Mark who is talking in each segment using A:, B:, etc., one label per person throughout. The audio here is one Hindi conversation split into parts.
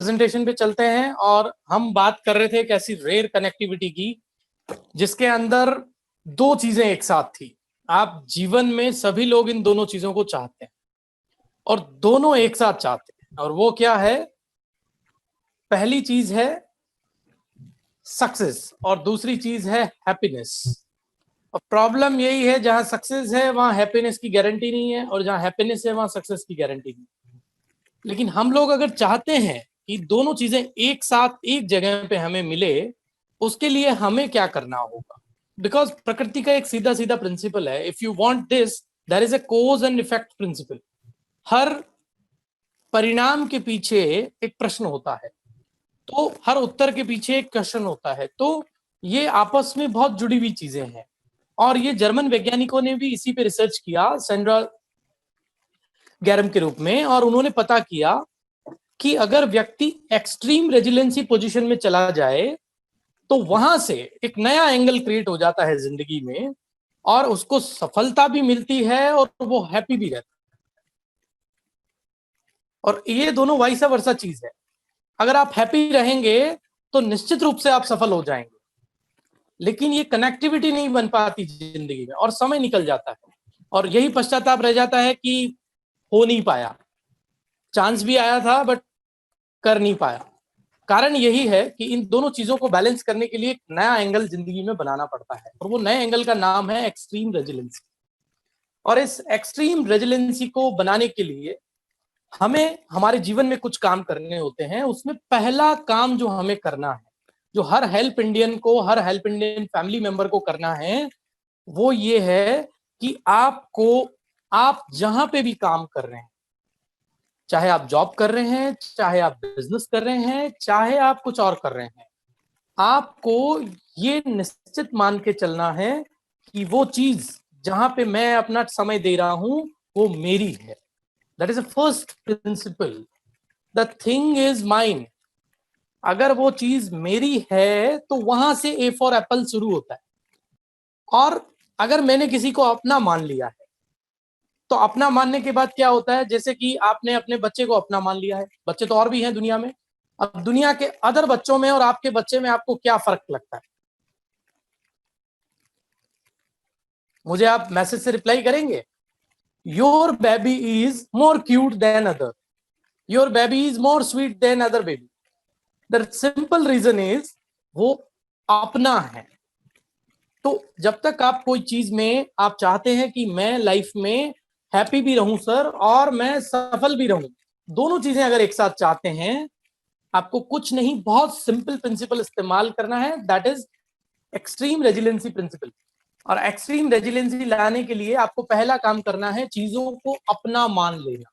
A: प्रेजेंटेशन पे चलते हैं और हम बात कर रहे थे एक ऐसी रेयर कनेक्टिविटी की जिसके अंदर दो चीजें एक साथ थी। आप जीवन में सभी लोग इन दोनों चीजों को चाहते हैं और दोनों एक साथ चाहते हैं, और वो क्या है? पहली चीज है सक्सेस और दूसरी चीज है हैप्पीनेस। और प्रॉब्लम यही है, जहां सक्सेस है वहां हैप्पीनेस की गारंटी नहीं है, और जहां हैप्पीनेस है वहां सक्सेस की गारंटी नहीं है। लेकिन हम लोग अगर चाहते हैं कि दोनों चीजें एक साथ एक जगह पे हमें मिले, उसके लिए हमें क्या करना होगा? बिकॉज प्रकृति का एक सीधा सीधा प्रिंसिपल है, if you want this there is a cause and effect principle. हर परिणाम के पीछे एक प्रश्न होता है, तो हर उत्तर के पीछे एक क्वेश्चन होता है। तो ये आपस में बहुत जुड़ी हुई चीजें हैं, और ये जर्मन वैज्ञानिकों ने भी इसी पे रिसर्च किया सेंड्रा गैरम के रूप में, और उन्होंने पता किया कि अगर व्यक्ति एक्सट्रीम रेजिलेंसी पोजीशन में चला जाए तो वहां से एक नया एंगल क्रिएट हो जाता है जिंदगी में, और उसको सफलता भी मिलती है और वो हैप्पी भी रहता है। और ये दोनों वाइस वर्सा चीज है। अगर आप हैप्पी रहेंगे तो निश्चित रूप से आप सफल हो जाएंगे, लेकिन ये कनेक्टिविटी नहीं बन पाती जिंदगी में और समय निकल जाता है, और यही पश्चाताप रह जाता है कि हो नहीं पाया, चांस भी आया था बट कर नहीं पाया। कारण यही है कि इन दोनों चीजों को बैलेंस करने के लिए एक नया एंगल जिंदगी में बनाना पड़ता है, और वो नए एंगल का नाम है एक्सट्रीम रेजिलेंसी। और इस एक्सट्रीम रेजिलेंसी को बनाने के लिए हमें हमारे जीवन में कुछ काम करने होते हैं। उसमें पहला काम जो हमें करना है, जो हर हेल्प इंडियन को, her help Indian family member को करना है, वो ये है कि आप जहां पे भी काम कर रहे हैं, चाहे आप जॉब कर रहे हैं, चाहे आप बिजनेस कर रहे हैं, चाहे आप कुछ और कर रहे हैं, आपको ये निश्चित मान के चलना है कि वो चीज जहां पे मैं अपना समय दे रहा हूं वो मेरी है। That is a first principle, the thing is mine. अगर वो चीज मेरी है तो वहां से ए फॉर एप्पल शुरू होता है। और अगर मैंने किसी को अपना मान लिया है, तो अपना मानने के बाद क्या होता है? जैसे कि आपने अपने बच्चे को अपना मान लिया है, बच्चे तो और भी हैं दुनिया में, अब दुनिया के अदर बच्चों में और आपके बच्चे में आपको क्या फर्क लगता है? मुझे आप मैसेज से रिप्लाई करेंगे, your baby is more cute than other, your baby is more sweet than other baby. The simple reason is वो अपना है। तो जब तक आप कोई चीज में आप चाहते हैं कि मैं लाइफ में हैप्पी भी रहूं सर और मैं सफल भी रहूं, दोनों चीजें अगर एक साथ चाहते हैं, आपको कुछ नहीं, बहुत सिंपल प्रिंसिपल इस्तेमाल करना है, that is extreme resiliency principle. और एक्सट्रीम रेजिलेंसी लाने के लिए आपको पहला काम करना है चीजों को अपना मान लेना।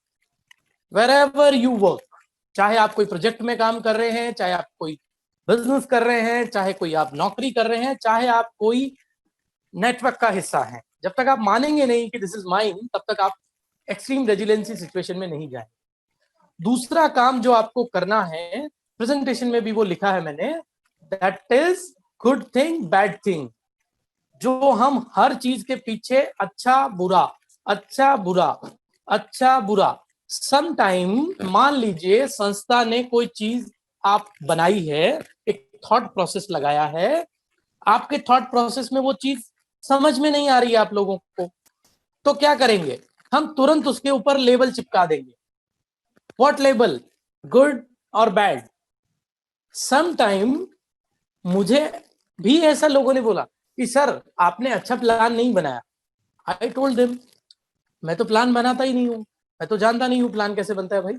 A: वेरेवर यू वर्क, चाहे आप कोई प्रोजेक्ट में काम कर रहे हैं, चाहे आप कोई बिजनेस कर रहे हैं, चाहे कोई आप नौकरी कर रहे हैं, चाहे आप कोई नेटवर्क का हिस्सा है, जब तक आप मानेंगे नहीं कि दिस इज माइन, तब तक आप एक्सट्रीम रेजिलेंसी सिचुएशन में नहीं जाएंगे। दूसरा काम जो आपको करना है, प्रेजेंटेशन में भी वो लिखा है मैंने, that is good thing bad thing. जो हम हर चीज के पीछे अच्छा बुरा, अच्छा बुरा, अच्छा बुरा, सम टाइम मान लीजिए संस्था ने कोई चीज आप बनाई है, एक थॉट प्रोसेस लगाया है, आपके थॉट प्रोसेस में वो चीज समझ में नहीं आ रही है आप लोगों को, तो क्या करेंगे? हम तुरंत उसके ऊपर लेबल चिपका देंगे। What label? गुड और बैड। सम टाइम मुझे भी ऐसा लोगों ने बोला कि सर आपने अच्छा प्लान नहीं बनाया। आई टोल्ड देम, मैं तो प्लान बनाता ही नहीं हूं, मैं तो जानता नहीं हूं प्लान कैसे बनता है भाई।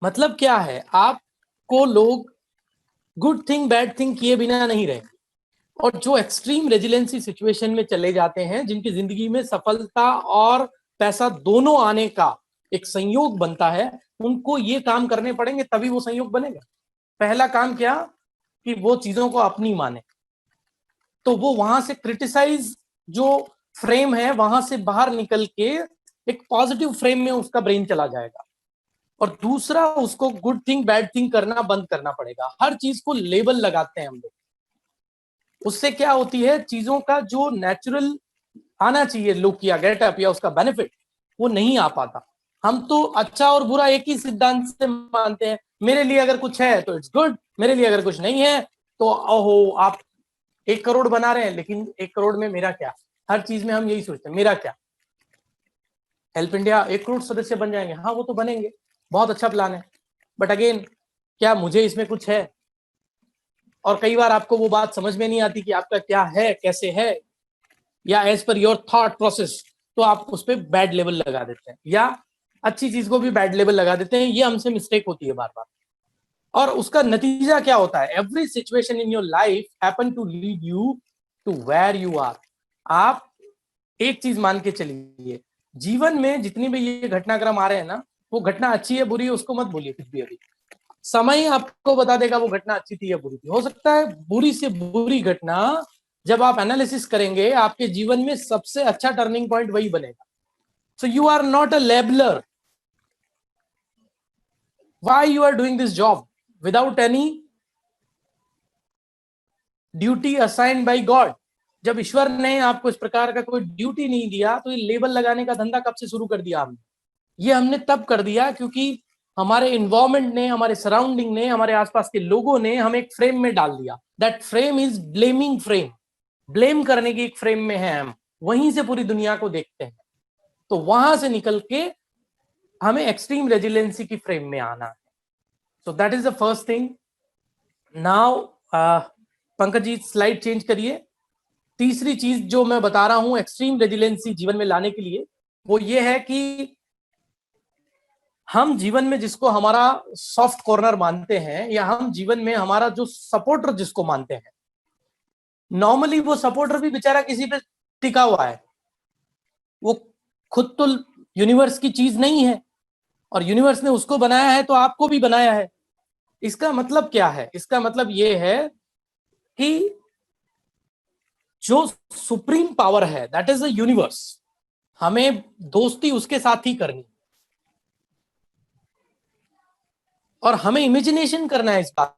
A: मतलब क्या है, आपको लोग गुड थिंग बैड थिंग किए बिना नहीं रहे। और जो एक्सट्रीम रेजिलेंसी सिचुएशन में चले जाते हैं, जिनकी जिंदगी में सफलता और पैसा दोनों आने का एक संयोग बनता है, उनको ये काम करने पड़ेंगे तभी वो संयोग बनेगा। पहला काम क्या? कि वो चीजों को अपनी माने। तो वो वहां से क्रिटिसाइज जो फ्रेम है वहां से बाहर निकल के एक पॉजिटिव फ्रेम में उसका ब्रेन चला जाएगा। और दूसरा, उसको गुड थिंग बैड थिंग करना बंद करना पड़ेगा। हर चीज को लेबल लगाते हैं हम लोग, उससे क्या होती है, चीजों का जो नेचुरल आना चाहिए लुक या गेटअप या उसका बेनिफिट, वो नहीं आ पाता। हम तो अच्छा और बुरा एक ही सिद्धांत से मानते हैं। मेरे लिए अगर कुछ है तो इट्स गुड, मेरे लिए अगर कुछ नहीं है तो ओहो, आप 1 करोड़ बना रहे हैं लेकिन 1 करोड़ में मेरा क्या। हर चीज में हम यही सोचते हैं, मेरा क्या। हेल्प इंडिया 1 करोड़ सदस्य बन जाएंगे, हाँ वो तो बनेंगे, बहुत अच्छा प्लान है, बट अगेन क्या मुझे इसमें कुछ है। और कई बार आपको वो बात समझ में नहीं आती कि आपका क्या है, कैसे है, या as per your thought process, तो आप उस पर बैड लेवल लगा देते हैं, या अच्छी चीज को भी बैड लेवल लगा देते हैं। ये हमसे मिस्टेक होती है बार बार। और उसका नतीजा क्या होता है, every situation in your life happen to lead you to where you are. आप एक चीज मान के चलिए, जीवन में जितनी भी ये घटनाक्रम आ रहे हैं ना, वो घटना अच्छी है बुरी है उसको मत बोलिए कुछ भी। अभी समय आपको बता देगा वो घटना अच्छी थी या बुरी थी। हो सकता है बुरी से बुरी घटना जब आप एनालिसिस करेंगे आपके जीवन में सबसे अच्छा टर्निंग पॉइंट वही बनेगा। So you are not a labeler. Why you are doing this job without any duty assigned by God. जब ईश्वर ने आपको इस प्रकार का कोई ड्यूटी नहीं दिया तो ये लेबल लगाने का धंधा कब से शुरू कर दिया हमने। ये हमने तब कर दिया क्योंकि हमारे इन्वायरमेंट ने, हमारे सराउंडिंग ने, हमारे आसपास के लोगों ने हमें एक फ्रेम में डाल दिया। That frame is blaming frame. Blame करने की एक फ्रेम में है हम, वहीं से पूरी दुनिया को देखते हैं। तो वहां से निकल के हमें एक्सट्रीम रेजिलेंसी की फ्रेम में आना है। So that is the first thing. Now Pankaj ji slide change करिए। तीसरी चीज जो मैं बता रहा हूं एक्सट्रीम रेजिलेंसी जीवन में लाने के लिए, वो ये है कि हम जीवन में जिसको हमारा सॉफ्ट कॉर्नर मानते हैं, या हम जीवन में हमारा जो सपोर्टर जिसको मानते हैं, नॉर्मली वो सपोर्टर भी बेचारा किसी पे टिका हुआ है। वो खुद तो यूनिवर्स की चीज नहीं है, और यूनिवर्स ने उसको बनाया है तो आपको भी बनाया है। इसका मतलब क्या है, इसका मतलब ये है कि जो सुप्रीम पावर है दैट इज द यूनिवर्स, हमें दोस्ती उसके साथ ही करनी, और हमें इमेजिनेशन करना है इस बात।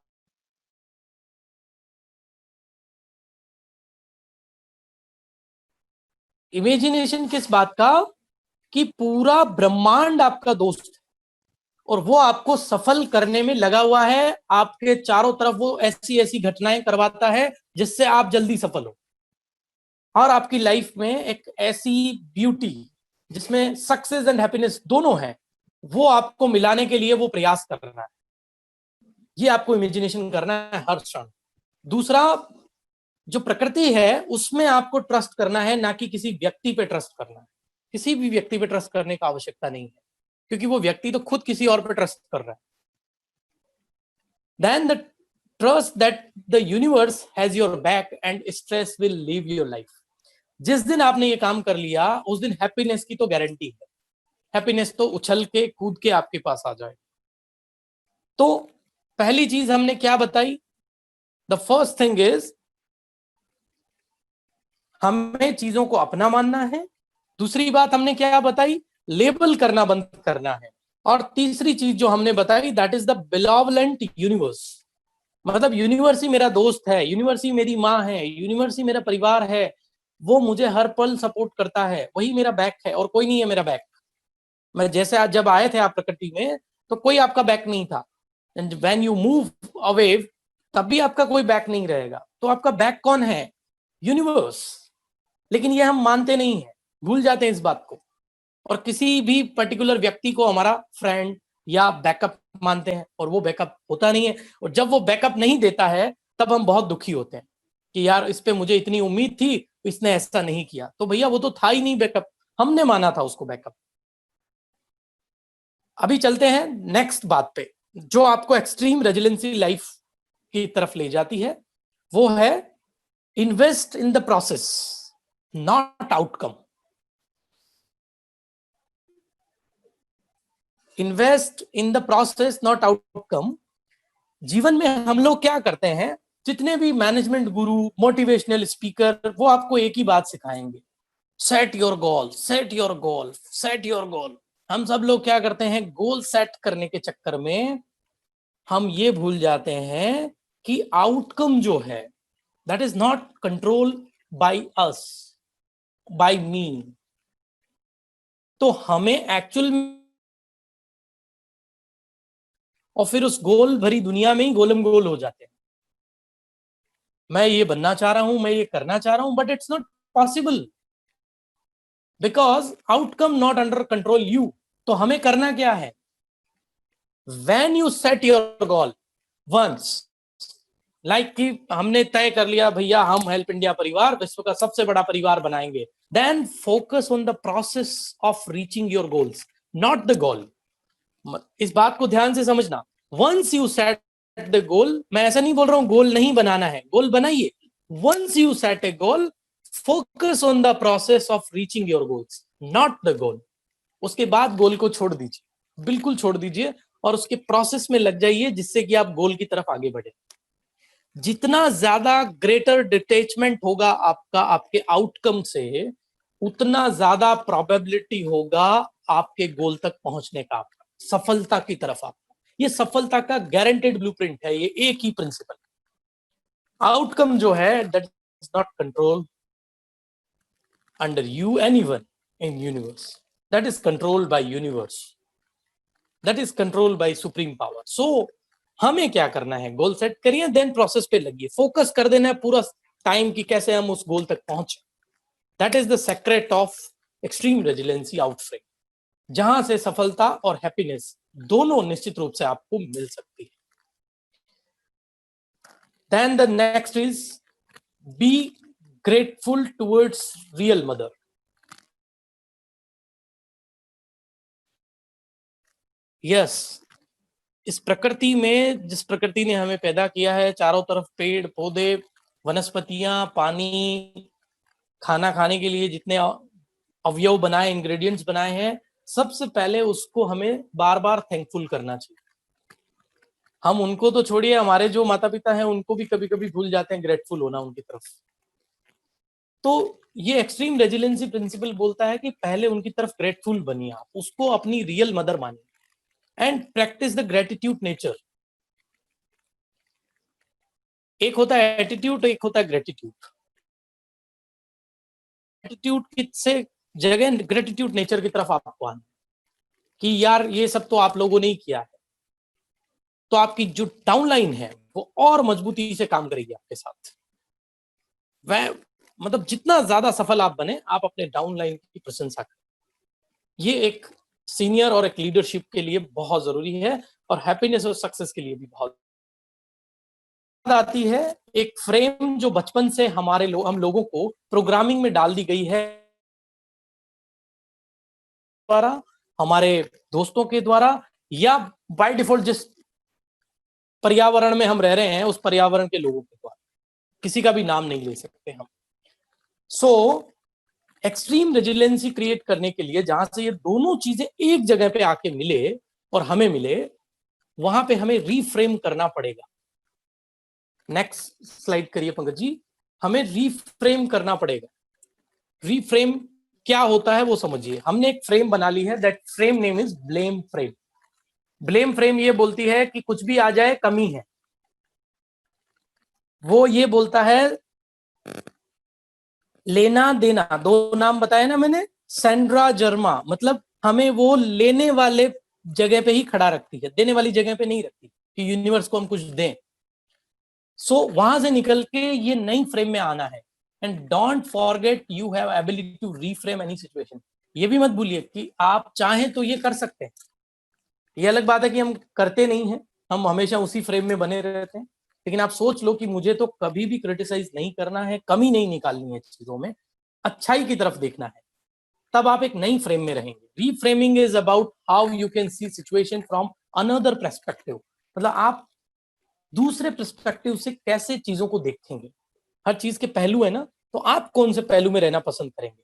A: इमेजिनेशन किस बात का, कि पूरा ब्रह्मांड आपका दोस्त है और वो आपको सफल करने में लगा हुआ है। आपके चारों तरफ वो ऐसी ऐसी घटनाएं करवाता है जिससे आप जल्दी सफल हो, और आपकी लाइफ में एक ऐसी ब्यूटी जिसमें सक्सेस एंड हैप्पीनेस दोनों है, वो आपको मिलाने के लिए वो प्रयास कर रहा है। ये आपको इमेजिनेशन करना है हर क्षण। दूसरा, जो प्रकृति है उसमें आपको ट्रस्ट करना है, ना कि किसी व्यक्ति पे ट्रस्ट करना है। किसी भी व्यक्ति पे ट्रस्ट करने का आवश्यकता नहीं है, क्योंकि वो व्यक्ति तो खुद किसी और पे ट्रस्ट कर रहा है। Then the trust that the universe has your back and stress will leave your life. जिस दिन आपने ये काम कर लिया उस दिन हैप्पीनेस की तो गारंटी है। हैप्पीनेस तो उछल के कूद के आपके पास आ जाए। तो पहली चीज हमने क्या बताई, द फर्स्ट थिंग इज हमें चीजों को अपना मानना है। दूसरी बात हमने क्या बताई, लेबल करना बंद करना है। और तीसरी चीज जो हमने बताई that is the benevolent universe. मतलब यूनिवर्स ही मेरा दोस्त है, यूनिवर्स ही मेरी माँ है, यूनिवर्स ही मेरा परिवार है, वो मुझे हर पल सपोर्ट करता है, वही मेरा बैक है और कोई नहीं है मेरा बैक। मैं जैसे आज जब आए थे आप प्रकृति में तो कोई आपका बैक नहीं था, and when you move away तब भी आपका कोई बैक नहीं रहेगा। तो आपका बैक कौन है, यूनिवर्स। लेकिन ये हम मानते नहीं है, भूल जाते हैं इस बात को, और किसी भी पर्टिकुलर व्यक्ति को हमारा फ्रेंड या बैकअप मानते हैं, और वो बैकअप होता नहीं है। और जब वो बैकअप नहीं देता है तब हम बहुत दुखी होते हैं कि यार इस पे मुझे इतनी उम्मीद थी, इसने ऐसा नहीं किया। तो भैया वो तो था ही नहीं बैकअप, हमने माना था उसको बैकअप। अभी चलते हैं नेक्स्ट बात पे, जो आपको एक्सट्रीम रेजिलेंसी लाइफ की तरफ ले जाती है, वो है invest in the process not outcome. Invest in the process not outcome. जीवन में हम लोग क्या करते हैं, जितने भी मैनेजमेंट गुरु, मोटिवेशनल स्पीकर, वो आपको एक ही बात सिखाएंगे, set your goal, set your goal, set your गोल। हम सब लोग क्या करते हैं, गोल सेट करने के चक्कर में हम ये भूल जाते हैं कि आउटकम जो है that is not control by us, by me. तो हमें एक्चुअल और फिर उस गोल भरी दुनिया में ही गोलम गोल हो जाते हैं। मैं ये बनना चाह रहा हूं, मैं ये करना चाह रहा हूं, but it's not possible because outcome not under control you. तो हमें करना क्या है? When you set your goal once, like कि हमने तय कर लिया भैया हम हेल्प इंडिया परिवार विश्व का सबसे बड़ा परिवार बनाएंगे, then focus on the process of reaching your goals, not the goal. इस बात को ध्यान से समझना। Once you set the goal, मैं ऐसा नहीं बोल रहा हूं गोल नहीं बनाना है, गोल बनाइए। Once you set a goal, focus on the process of reaching your goals, not the goal. उसके बाद गोल को छोड़ दीजिए, बिल्कुल छोड़ दीजिए, और उसके प्रोसेस में लग जाइए जिससे कि आप गोल की तरफ आगे बढ़े। जितना ज्यादा ग्रेटर डिटैचमेंट होगा आपका आपके आउटकम से, उतना ज्यादा प्रोबेबिलिटी होगा आपके गोल तक पहुंचने का, आपका सफलता की तरफ आपका। ये सफलता का गारंटेड ब्लूप्रिंट है, ये एक ही प्रिंसिपल। आउटकम जो है that is not control under you anyone in universe, that is controlled by universe, that is controlled by supreme power. So हमें क्या करना है? गोल सेट करिए, देन प्रोसेस पे लगिए, फोकस कर देना है पूरा टाइम की कैसे हम उस गोल तक पहुंचे। That is the secret of extreme resiliency आउटफ्रेम, जहां से सफलता और हैप्पीनेस दोनों निश्चित रूप से आपको मिल सकती है। Then the next is be grateful towards real mother. Yes, इस प्रकृति में, जिस प्रकृति ने हमें पैदा किया है, चारों तरफ पेड़ पौधे, वनस्पतियां, पानी, खाना खाने के लिए जितने अवयव बनाए, इंग्रेडिएंट्स बनाए हैं, सबसे पहले उसको हमें बार बार थैंकफुल करना चाहिए। हम उनको तो छोड़िए, हमारे जो माता पिता हैं उनको भी कभी कभी भूल जाते हैं ग्रेटफुल होना उनकी तरफ। तो ये एक्सट्रीम रेजिलेंसी प्रिंसिपल बोलता है कि पहले उनकी तरफ ग्रेटफुल बनिए, आप उसको अपनी रियल मदर मानिए and practice the gratitude nature. एक होता है एटीट्यूड, एक होता है ग्रेटिट्यूड। ग्रेटिट्यूड से जगह ग्रेटिट्यूड नेचर की तरफ आपको आना कि यार ये सब तो आप लोगों ने ही किया है, तो आपकी जो डाउनलाइन है वो और मजबूती से काम करेगी आपके साथ। वह मतलब जितना ज्यादा सफल आप बने, आप अपने डाउनलाइन की प्रशंसा करें। ये एक सीनियर और एक लीडरशिप के लिए बहुत जरूरी है, और हैप्पीनेस और सक्सेस के लिए भी बहुत आती है। एक फ्रेम जो बचपन से हम लोगों को प्रोग्रामिंग में डाल दी गई है, द्वारा, हमारे दोस्तों के द्वारा, या बाय डिफॉल्ट जिस पर्यावरण में हम रह रहे हैं उस पर्यावरण के लोगों के द्वारा, किसी का भी नाम नहीं ले सकते हम। सो एक्सट्रीम रेजिलेंसी क्रिएट करने के लिए, जहां से ये दोनों चीजें एक जगह पे आके मिले और हमें मिले, वहां पे हमें रीफ्रेम करना पड़ेगा। नेक्स्ट स्लाइड करिए पंकज जी। हमें रीफ्रेम करना पड़ेगा। रीफ्रेम क्या होता है वो समझिए। हमने एक फ्रेम बना ली है, that frame name is blame frame. Blame frame ये बोलती है कि कुछ भी आ जाए कमी है। वो ये बोलता है लेना देना, दो नाम बताए ना मैंने, सेंड्रा जर्मा, मतलब हमें वो लेने वाले जगह पे ही खड़ा रखती है, देने वाली जगह पे नहीं रखती कि यूनिवर्स को हम कुछ दें। सो वहां से निकल के ये नई फ्रेम में आना है। And don't forget you have ability to reframe any situation. ये भी मत भूलिए कि आप चाहें तो ये कर सकते हैं। ये अलग बात है कि हम करते नहीं हैं, हम हमेशा उसी फ्रेम में बने रहते हैं। लेकिन आप सोच लो कि मुझे तो कभी भी क्रिटिसाइज नहीं करना है, कमी नहीं निकालनी है चीजों में, अच्छाई की तरफ देखना है, तब आप एक नई फ्रेम में रहेंगे। Reframing is about how you can see situation from another perspective. मतलब आप दूसरे पर्सपेक्टिव से कैसे चीजों को देखेंगे। हर चीज के पहलू है ना, तो आप कौन से पहलू में रहना पसंद करेंगे।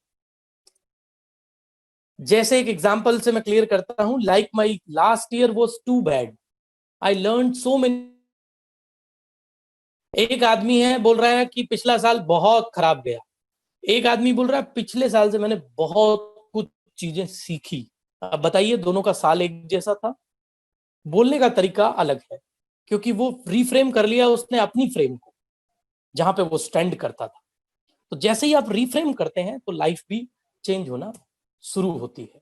A: जैसे एक एग्जांपल से मैं क्लियर करता हूं, like my last year was too bad, I learn so many. एक आदमी है बोल रहा है कि पिछला साल बहुत खराब गया, एक आदमी बोल रहा है पिछले साल से मैंने बहुत कुछ चीजें सीखी। अब बताइए, दोनों का साल एक जैसा था, बोलने का तरीका अलग है, क्योंकि वो रिफ्रेम कर लिया उसने अपनी फ्रेम को, जहां पे वो स्टैंड करता था। तो जैसे ही आप रिफ्रेम करते हैं तो लाइफ भी चेंज होना शुरू होती है।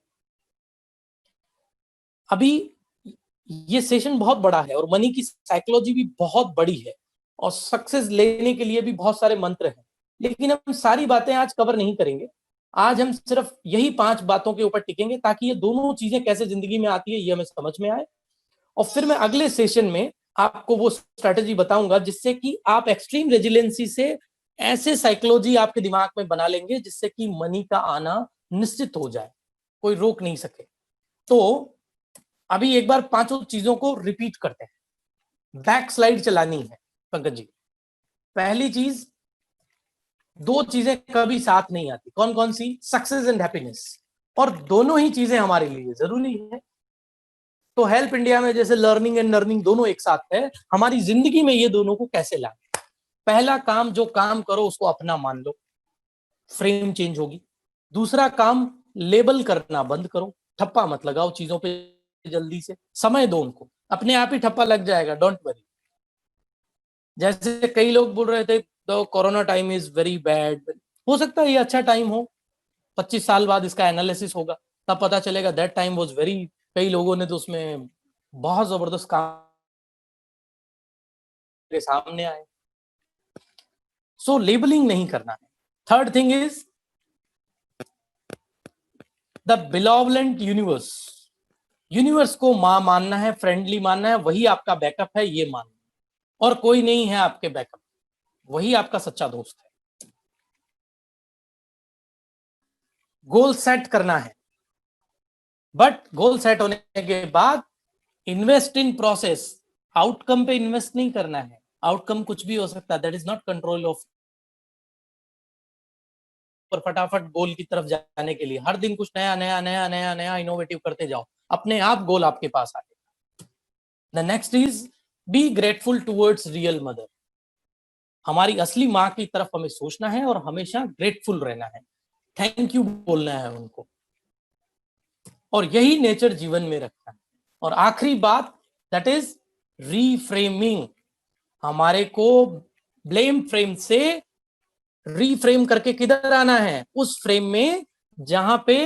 A: अभी ये सेशन बहुत बड़ा है और मनी की साइकोलॉजी भी बहुत बड़ी है और सक्सेस लेने के लिए भी बहुत सारे मंत्र हैं, लेकिन हम सारी बातें आज कवर नहीं करेंगे। आज हम सिर्फ यही 5 बातों के ऊपर टिकेंगे ताकि ये दोनों चीजें कैसे जिंदगी में आती है ये हमें समझ में आए, और फिर मैं अगले सेशन में आपको वो स्ट्रेटेजी बताऊंगा जिससे कि आप एक्सट्रीम रेजिलेंसी से ऐसे साइकोलॉजी आपके दिमाग में बना लेंगे जिससे कि मनी का आना निश्चित हो जाए, कोई रोक नहीं सके। तो अभी एक बार पांचों चीजों को रिपीट करते हैं। बैक स्लाइड चलानी है पंकज जी। पहली चीज, दो चीजें कभी साथ नहीं आती, कौन कौन सी? सक्सेस एंड हैप्पीनेस, और दोनों ही चीजें हमारे लिए जरूरी है। तो हेल्प इंडिया में जैसे लर्निंग एंड लर्निंग दोनों एक साथ है, हमारी जिंदगी में ये दोनों को कैसे लाएं? पहला काम, जो काम करो उसको अपना मान लो, फ्रेम चेंज होगी। दूसरा काम, लेबल करना बंद करो, ठप्पा मत लगाओ चीजों पे जल्दी से, समय दो उनको, अपने आप ही ठप्पा लग जाएगा, डोंट वरी। जैसे कई लोग बोल रहे थे the corona time is very bad, हो सकता है ये अच्छा टाइम हो, 25 साल बाद इसका एनालिसिस होगा, तब पता चलेगा दैट टाइम वाज वेरी, कई लोगों ने तो उसमें बहुत जबरदस्त काम के सामने आए। सो लेबलिंग नहीं करना है। Third thing is the benevolent universe. Universe को मां मानना है, फ्रेंडली मानना है, वही आपका बैकअप है ये मानना, और कोई नहीं है आपके बैकअप, वही आपका सच्चा दोस्त है। गोल सेट करना है, बट गोल सेट होने के बाद इन्वेस्ट इन प्रोसेस, आउटकम पे इन्वेस्ट नहीं करना है। आउटकम कुछ भी हो सकता है, that is not control of, पर फटाफट गोल की तरफ जाने के लिए हर दिन कुछ नया नया नया नया नया इनोवेटिव करते जाओ, अपने आप गोल आपके पास आएगा। The next is be grateful towards real mother. हमारी असली माँ की तरफ हमें सोचना है और हमेशा ग्रेटफुल रहना है, थैंक यू बोलना है उनको, और यही नेचर जीवन में रखना है। और आखिरी बात, दैट इज रीफ्रेमिंग। हमारे को ब्लेम फ्रेम से रीफ्रेम करके किधर आना है? उस फ्रेम में जहां पे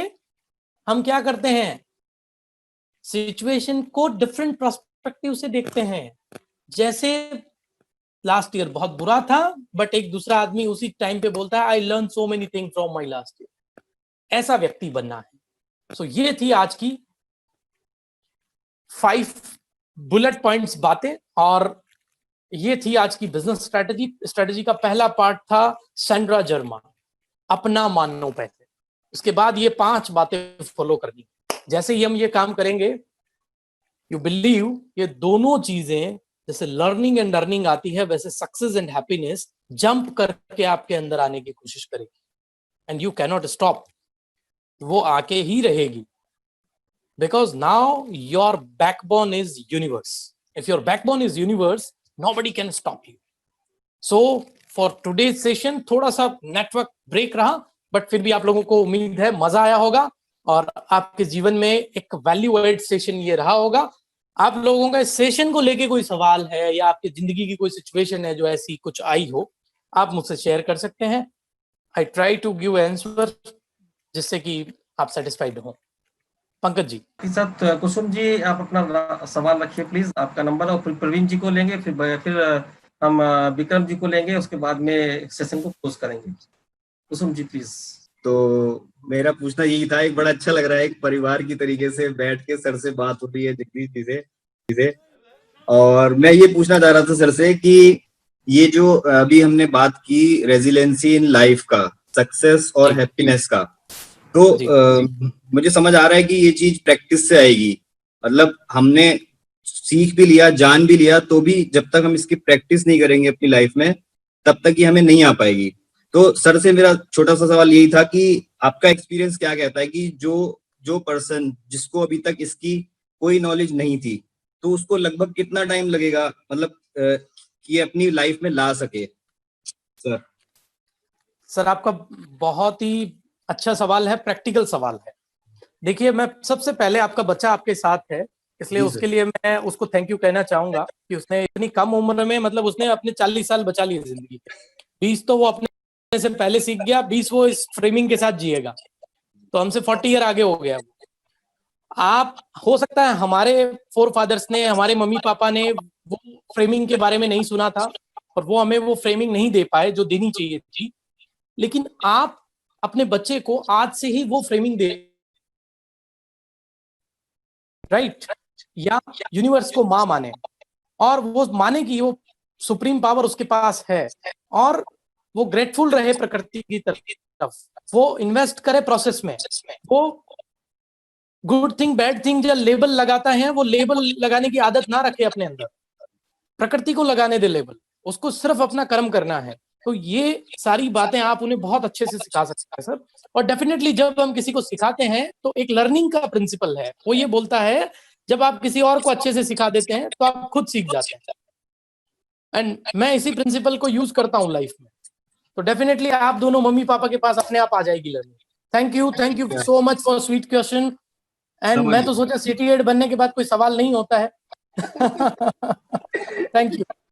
A: हम क्या करते हैं, सिचुएशन को डिफरेंट पर्सपेक्टिव से देखते हैं। जैसे लास्ट ईयर बहुत बुरा था, बट एक दूसरा आदमी उसी टाइम पे बोलता है आई learn so many thing from my last year, ऐसा व्यक्ति बनना है। सो ये थी आज की 5 बुलेट पॉइंट्स बातें, और ये थी आज की बिजनेस स्ट्रेटजी। स्ट्रेटजी का पहला पार्ट था सैंड्रा जर्मा, अपना मानो पैसे। उसके बाद ये 5 बातें फॉलो करनी। जैसे ही हम ये काम करेंगे, यू बिलीव ये दोनों चीजें, जैसे लर्निंग एंड अर्निंग आती है, वैसे सक्सेस एंड हैप्पीनेस जंप करके आपके अंदर आने की कोशिश करेगी, एंड यू कैनॉट स्टॉप, वो आके ही रहेगी। Because now your backbone is universe. If your backbone is universe, nobody can stop you. So for today's session थोड़ा सा नेटवर्क ब्रेक रहा, बट फिर भी आप लोगों को उम्मीद है मजा आया होगा और आपके जीवन में एक वैल्यू एड सेशन ये रहा होगा। आप लोगों का इस सेशन को लेके कोई सवाल है या आपकी जिंदगी की कोई सिचुएशन है जो ऐसी कुछ आई हो, आप मुझसे शेयर कर सकते हैं। I try to give answer जिससे कि आप सेटिस्फाइड हो। पंकज जी
B: के साथ कुसुम जी, आप अपना सवाल रखिए प्लीज, आपका नंबर, और फिर प्रवीण जी को लेंगे, फिर हम विक्रम जी को लेंगे, उसके बाद में सेशन को क्लोज करेंगे। कुसुम जी प्लीज।
C: तो मेरा पूछना यही था, एक बड़ा अच्छा लग रहा है, एक परिवार की तरीके से बैठ के सर से बात हो रही है जगदीश जी से, और मैं ये पूछना चाह रहा था सर से कि ये जो अभी हमने बात की रेजिलेंसी इन लाइफ का, सक्सेस और हैप्पीनेस का, तो मुझे समझ आ रहा है कि ये चीज प्रैक्टिस से आएगी। मतलब हमने सीख भी लिया, जान भी लिया, तो भी जब तक हम इसकी प्रैक्टिस नहीं करेंगे अपनी लाइफ में, तब तक ये हमें नहीं आ पाएगी। तो सर से मेरा छोटा सा सवाल यही था कि आपका एक्सपीरियंस क्या कहता है कि जो पर्सन जिसको अभी तक इसकी कोई नॉलेज नहीं थी, तो उसको लगभग कितना टाइम लगेगा, मतलब कि अपनी लाइफ में ला सके?
A: सर आपका बहुत ही अच्छा सवाल है, प्रैक्टिकल सवाल है। देखिए, मैं सबसे पहले, आपका बच्चा आपके साथ है, इसलिए उसके लिए मैं उसको थैंक यू कहना चाहूंगा कि उसने इतनी कम उम्र में, मतलब उसने अपने 40 साल बचा लिए जिंदगी के। 20 तो वो अपने से पहले सीख गया, 20 वो इस फ्रेमिंग के साथ जिएगा, तो हमसे 40 ईयर आगे हो गया। आप हो सकता है हमारे फोर फादर्स ने, हमारे मम्मी पापा ने वो फ्रेमिंग के बारे में नहीं सुना था और वो हमें वो फ्रेमिंग नहीं दे पाए जो देनी चाहिए थी, लेकिन आप अपने बच्चे को आज से ही वो फ्रेमिंग दे, राइट? या यूनिवर्स को माँ माने और वो माने कि वो सुप्रीम पावर उसके पास है और वो ग्रेटफुल रहे प्रकृति की तरफ, वो इन्वेस्ट करे प्रोसेस में, वो गुड थिंग बैड थिंग जो लेबल लगाता है वो लेबल लगाने की आदत ना रखे अपने अंदर, प्रकृति को लगाने दे लेबल, उसको सिर्फ अपना कर्म करना है। तो ये सारी बातें आप उन्हें बहुत अच्छे से सिखा सकते हैं सर। और डेफिनेटली जब हम किसी को सिखाते हैं तो एक लर्निंग का प्रिंसिपल है, वो ये बोलता है जब आप किसी और को अच्छे से सिखा देते हैं तो आप खुद सीख जाते हैं, एंड मैं इसी प्रिंसिपल को यूज करता हूँ लाइफ में। तो डेफिनेटली आप दोनों मम्मी पापा के पास अपने आप आ जाएगी learning. Thank you so much for sweet question. And मैं तो सोचा सिटी 8 बनने के बाद कोई सवाल नहीं होता है। Thank you.